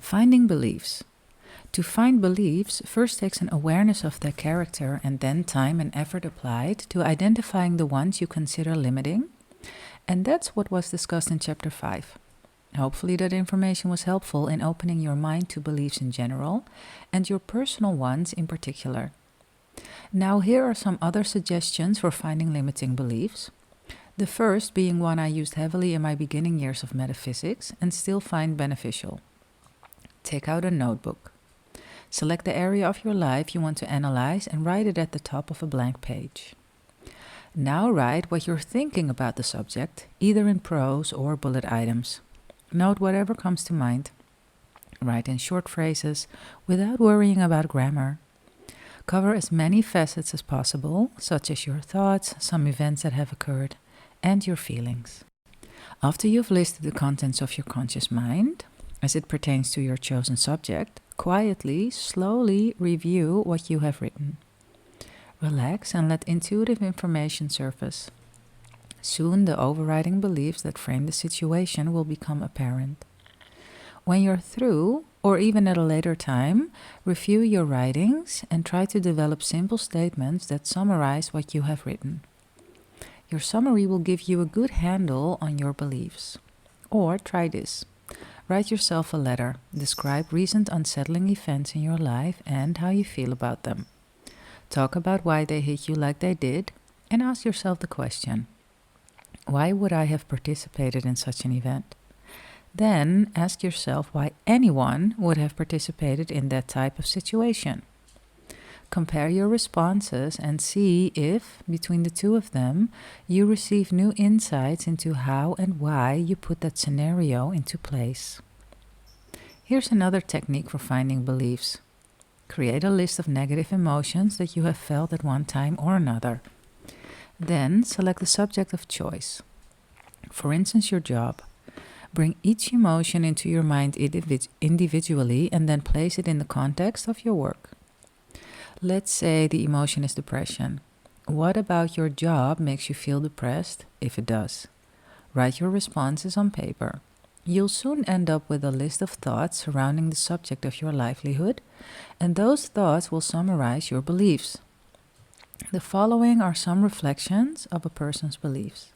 Finding beliefs. To find beliefs first takes an awareness of their character and then time and effort applied to identifying the ones you consider limiting. And that's what was discussed in Chapter 5. Hopefully that information was helpful in opening your mind to beliefs in general and your personal ones in particular. Now here are some other suggestions for finding limiting beliefs. The first being one I used heavily in my beginning years of metaphysics and still find beneficial. Take out a notebook. Select the area of your life you want to analyze and write it at the top of a blank page. Now write what you're thinking about the subject, either in prose or bullet items. Note whatever comes to mind. Write in short phrases without worrying about grammar. Cover as many facets as possible, such as your thoughts, some events that have occurred, and your feelings. After you've listed the contents of your conscious mind, as it pertains to your chosen subject, quietly, slowly review what you have written. Relax and let intuitive information surface. Soon the overriding beliefs that frame the situation will become apparent. When you're through, or even at a later time, review your writings and try to develop simple statements that summarize what you have written. Your summary will give you a good handle on your beliefs. Or try this. Write yourself a letter. Describe recent unsettling events in your life and how you feel about them. Talk about why they hit you like they did, and ask yourself the question, why would I have participated in such an event? Then ask yourself why anyone would have participated in that type of situation. Compare your responses and see if, between the two of them, you receive new insights into how and why you put that scenario into place. Here's another technique for finding beliefs. Create a list of negative emotions that you have felt at one time or another. Then select the subject of choice. For instance, your job. Bring each emotion into your mind individually and then place it in the context of your work. Let's say the emotion is depression. What about your job makes you feel depressed, if it does? Write your responses on paper. You'll soon end up with a list of thoughts surrounding the subject of your livelihood, and those thoughts will summarize your beliefs. The following are some reflections of a person's beliefs.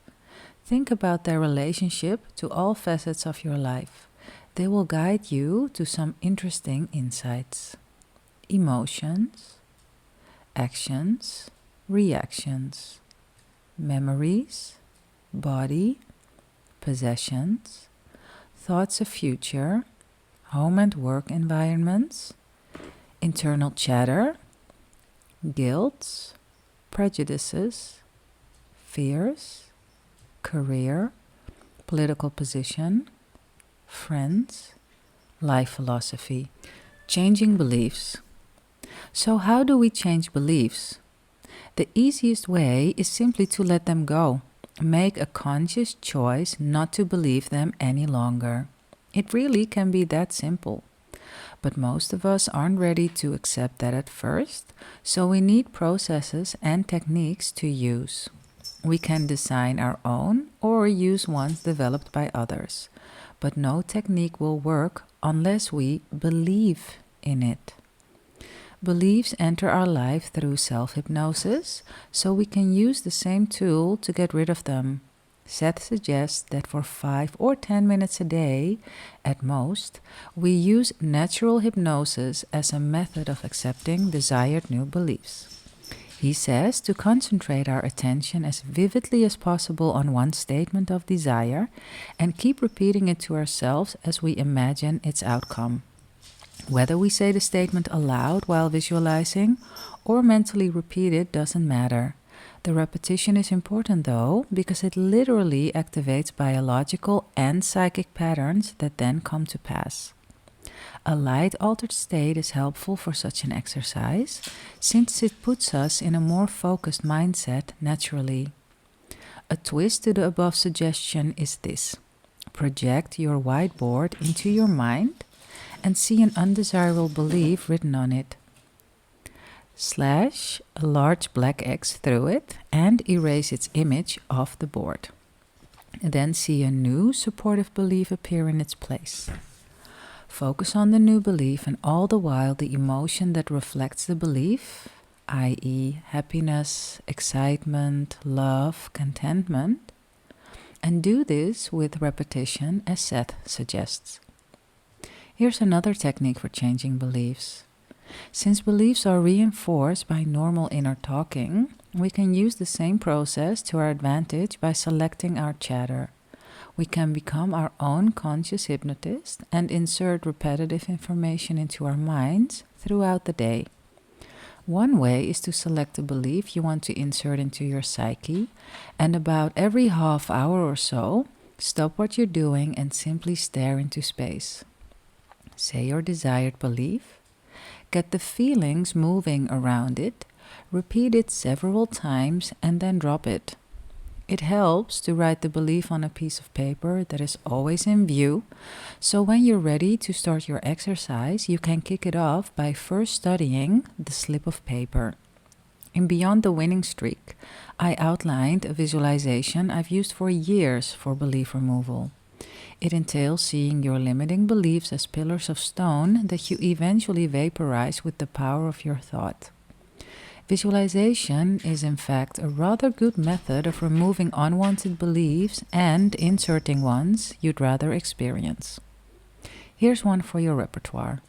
Think about their relationship to all facets of your life. They will guide you to some interesting insights. Emotions, actions, reactions, memories, body, possessions, thoughts of future, home and work environments, internal chatter, guilt, prejudices, fears, career, political position, friends, life philosophy. Changing beliefs. So how do we change beliefs? The easiest way is simply to let them go. Make a conscious choice not to believe them any longer. It really can be that simple. But most of us aren't ready to accept that at first, so we need processes and techniques to use. We can design our own or use ones developed by others, but no technique will work unless we believe in it. Beliefs enter our life through self-hypnosis, so we can use the same tool to get rid of them. Seth suggests that for 5 or 10 minutes a day, at most, we use natural hypnosis as a method of accepting desired new beliefs. He says to concentrate our attention as vividly as possible on one statement of desire and keep repeating it to ourselves as we imagine its outcome. Whether we say the statement aloud while visualizing or mentally repeat it doesn't matter. The repetition is important though, because it literally activates biological and psychic patterns that then come to pass. A light altered state is helpful for such an exercise, since it puts us in a more focused mindset naturally. A twist to the above suggestion is this. Project your whiteboard into your mind and see an undesirable belief written on it. Slash a large black X through it and erase its image off the board. Then see a new supportive belief appear in its place. Focus on the new belief and all the while the emotion that reflects the belief, i.e., happiness, excitement, love, contentment, and do this with repetition as Seth suggests. Here's another technique for changing beliefs. Since beliefs are reinforced by normal inner talking, we can use the same process to our advantage by selecting our chatter. We can become our own conscious hypnotist and insert repetitive information into our minds throughout the day. One way is to select a belief you want to insert into your psyche, and about every half hour or so, stop what you're doing and simply stare into space. Say your desired belief, get the feelings moving around it, repeat it several times, and then drop it. It helps to write the belief on a piece of paper that is always in view, so when you're ready to start your exercise, you can kick it off by first studying the slip of paper. In Beyond the Winning Streak, I outlined a visualization I've used for years for belief removal. It entails seeing your limiting beliefs as pillars of stone that you eventually vaporize with the power of your thought. Visualization is in fact a rather good method of removing unwanted beliefs and inserting ones you'd rather experience. Here's one for your repertoire.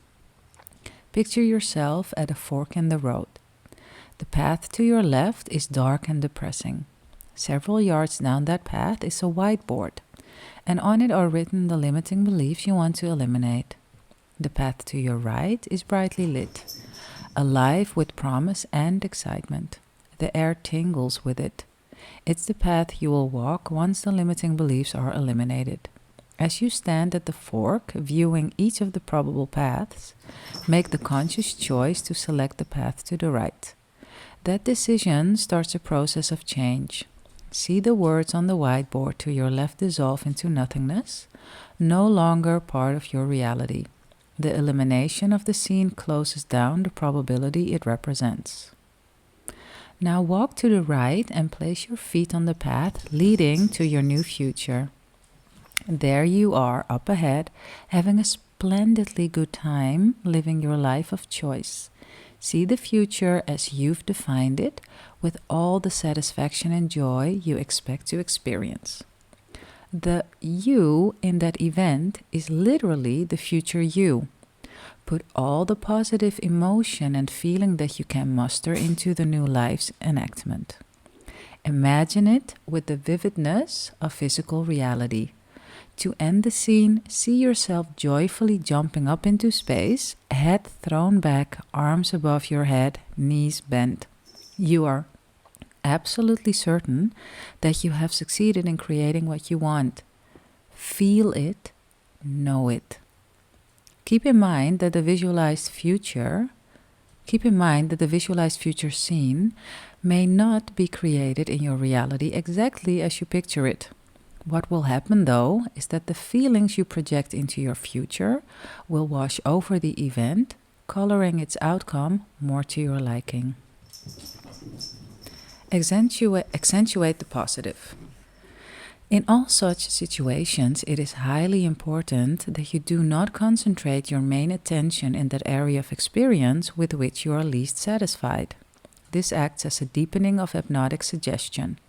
Picture yourself at a fork in the road. The path to your left is dark and depressing. Several yards down that path is a whiteboard, and on it are written the limiting beliefs you want to eliminate. The path to your right is brightly lit, alive with promise and excitement. The air tingles with it. It's the path you will walk once the limiting beliefs are eliminated. As you stand at the fork, viewing each of the probable paths, make the conscious choice to select the path to the right. That decision starts a process of change. See the words on the whiteboard to your left dissolve into nothingness, no longer part of your reality. The elimination of the scene closes down the probability it represents. Now walk to the right and place your feet on the path leading to your new future. There you are, up ahead, having a splendidly good time living your life of choice. See the future as you've defined it, with all the satisfaction and joy you expect to experience. The you in that event is literally the future you. Put all the positive emotion and feeling that you can muster into the new life's enactment. Imagine it with the vividness of physical reality. To end the scene, see yourself joyfully jumping up into space, head thrown back, arms above your head, knees bent. You are absolutely certain that you have succeeded in creating what you want. Feel it, know it. Keep in mind that the visualized future scene may not be created in your reality exactly as you picture it. What will happen, though, is that the feelings you project into your future will wash over the event, coloring its outcome more to your liking. Accentuate the positive. In all such situations, it is highly important that you do not concentrate your main attention in that area of experience with which you are least satisfied. This acts as a deepening of hypnotic suggestion.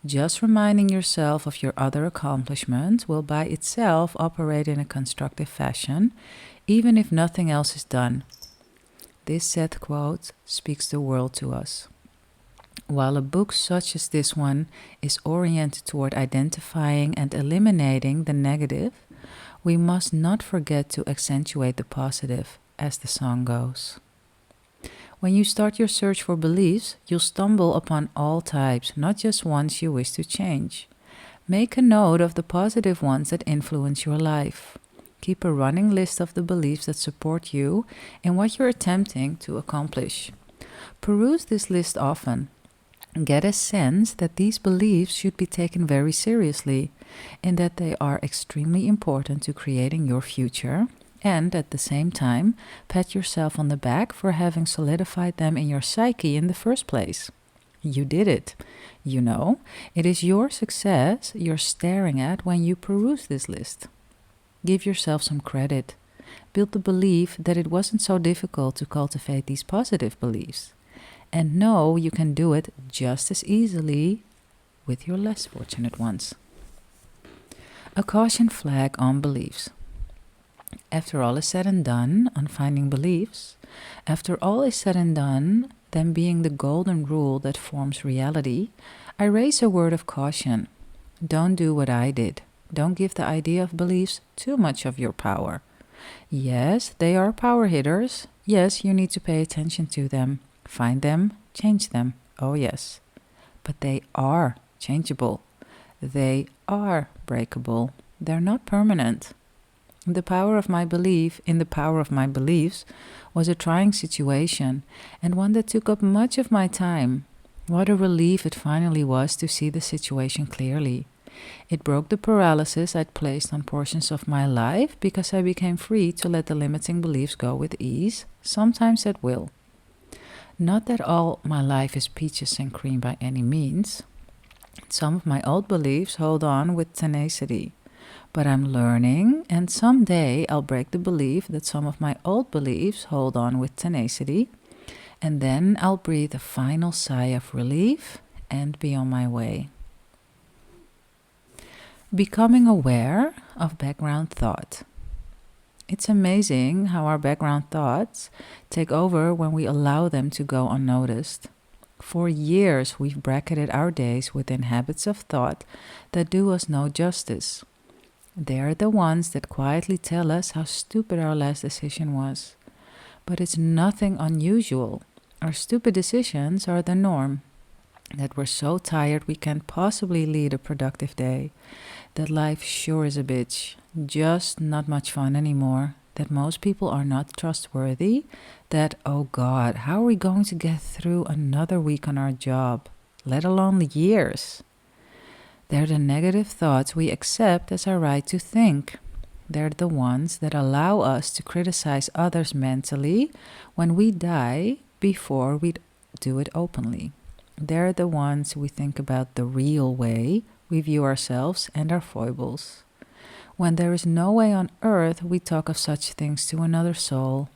Just reminding yourself of your other accomplishments will by itself operate in a constructive fashion, even if nothing else is done. This Seth quote speaks the world to us. While a book such as this one is oriented toward identifying and eliminating the negative, we must not forget to accentuate the positive, as the song goes. When you start your search for beliefs, you'll stumble upon all types, not just ones you wish to change. Make a note of the positive ones that influence your life. Keep a running list of the beliefs that support you in what you're attempting to accomplish. Peruse this list often. Get a sense that these beliefs should be taken very seriously, and that they are extremely important to creating your future, and at the same time, pat yourself on the back for having solidified them in your psyche in the first place. You did it. You know, it is your success you're staring at when you peruse this list. Give yourself some credit. Build the belief that it wasn't so difficult to cultivate these positive beliefs. And know you can do it just as easily with your less fortunate ones. A caution flag on beliefs. After all is said and done on finding beliefs, after all is said and done, them being the golden rule that forms reality, I raise a word of caution. Don't do what I did. Don't give the idea of beliefs too much of your power. Yes, they are power hitters. Yes, you need to pay attention to them. Find them, change them. Oh yes. But they are changeable. They are breakable. They're not permanent. The power of my belief in the power of my beliefs was a trying situation and one that took up much of my time. What a relief it finally was to see the situation clearly. It broke the paralysis I'd placed on portions of my life because I became free to let the limiting beliefs go with ease, sometimes at will. Not that all my life is peaches and cream by any means. Some of my old beliefs hold on with tenacity. But I'm learning, and someday I'll break the belief that some of my old beliefs hold on with tenacity, and then I'll breathe a final sigh of relief and be on my way. Becoming aware of background thought. It's amazing how our background thoughts take over when we allow them to go unnoticed. For years, we've bracketed our days within habits of thought that do us no justice. They're the ones that quietly tell us how stupid our last decision was. But it's nothing unusual. Our stupid decisions are the norm. That we're so tired we can't possibly lead a productive day. That life sure is a bitch. Just not much fun anymore. That most people are not trustworthy. That, oh God, how are we going to get through another week on our job? Let alone years. They're the negative thoughts we accept as our right to think. They're the ones that allow us to criticize others mentally when we die before we do it openly. They're the ones we think about the real way we view ourselves and our foibles. When there is no way on earth we talk of such things to another soul.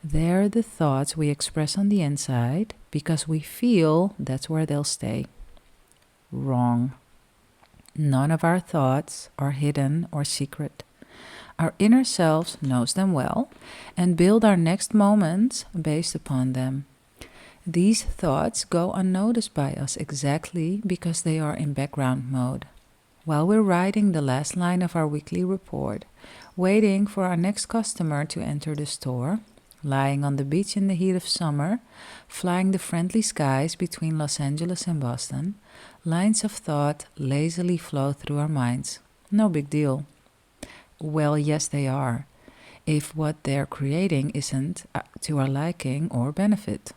They're the thoughts we express on the inside because we feel that's where they'll stay. Wrong. None of our thoughts are hidden or secret. Our inner selves knows them well and build our next moments based upon them. These thoughts go unnoticed by us exactly because they are in background mode. While we're writing the last line of our weekly report, waiting for our next customer to enter the store, lying on the beach in the heat of summer, flying the friendly skies between Los Angeles and Boston, lines of thought lazily flow through our minds. No big deal. Well, yes, they are, if what they're creating isn't to our liking or benefit.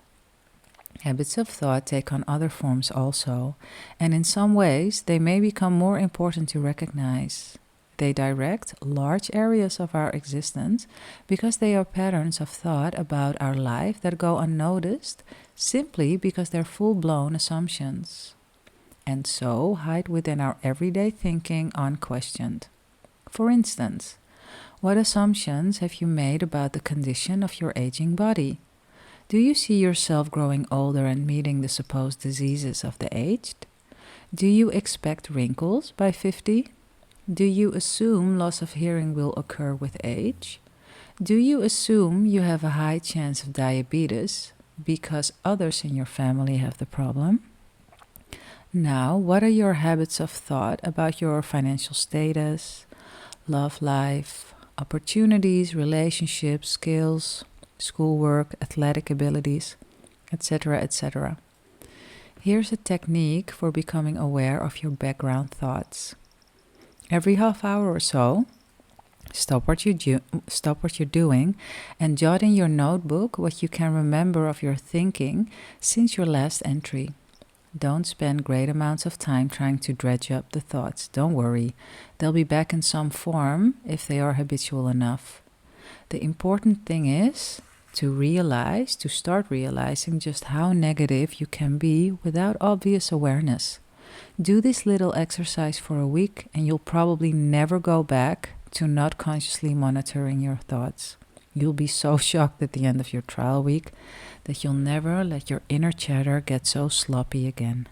Habits of thought take on other forms also, and in some ways they may become more important to recognize. They direct large areas of our existence because they are patterns of thought about our life that go unnoticed simply because they're full-blown assumptions, and so hide within our everyday thinking unquestioned. For instance, what assumptions have you made about the condition of your aging body? Do you see yourself growing older and meeting the supposed diseases of the aged? Do you expect wrinkles by 50? Do you assume loss of hearing will occur with age? Do you assume you have a high chance of diabetes because others in your family have the problem? Now, what are your habits of thought about your financial status, love life, opportunities, relationships, skills, schoolwork, athletic abilities, etc., etc.? Here's a technique for becoming aware of your background thoughts. Every half hour or so, stop what you're doing and jot in your notebook what you can remember of your thinking since your last entry. Don't spend great amounts of time trying to dredge up the thoughts. Don't worry, they'll be back in some form if they are habitual enough. The important thing is to start realizing just how negative you can be without obvious awareness. Do this little exercise for a week and you'll probably never go back to not consciously monitoring your thoughts. You'll be so shocked at the end of your trial week that you'll never let your inner chatter get so sloppy again.